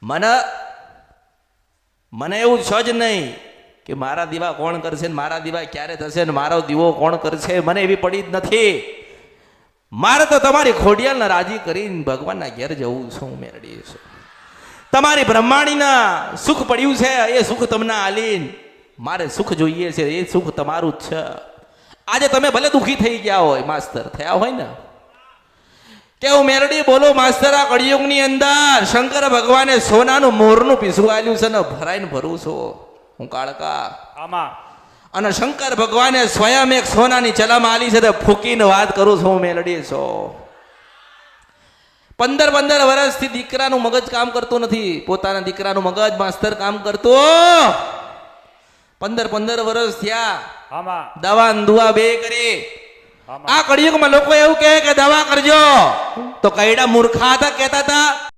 મને એવું છે જ નહીં કે મારા દીવા કોણ કરશે ને મારા દીવા ક્યારે થશે ને મારો દીવો કોણ કરશે, મને એવી પડી જ નથી. મારે તો તમારી ખોડિયાલને રાજી કરીને ભગવાનના ઘેર જવું છું. મેરડી છું તમારી બ્રહ્માણીના સુખ પડ્યું છે, એ સુખ તમને આલીન મારે સુખ જોઈએ છે, એ સુખ તમારું જ છે. આજે તમે ભલે દુઃખી થઈ ગયા હોય માસ્તર, થયા હોય ને, કેવું મેરડી બોલો માસ્તર, આ કળિયુગની અંદર શંકર ભગવાને સોનાનું મોરનું પીસું આલ્યું છે ને ભરાઈને ભરું છું હું કાળકા આમાં. અને શંકર ભગવાને સ્વયં એક સોનાની ચલામાં આલી છે, ફૂકીને વાત કરું છું મેલડી છો. 15 વર્ષથી દીકરાનું મગજ કામ કરતું નથી, પોતાના દીકરાનું મગજ માસ્તર કામ કરતું. 15 વર્ષ થયા, આમાં. દવા ને દુઆ બે કરી. આમાં. આ કળિયુગમાં લોકો એવું કહે કે દવા કરજો, તો કઈડા મૂર્ખા હતા, કહેતા હતા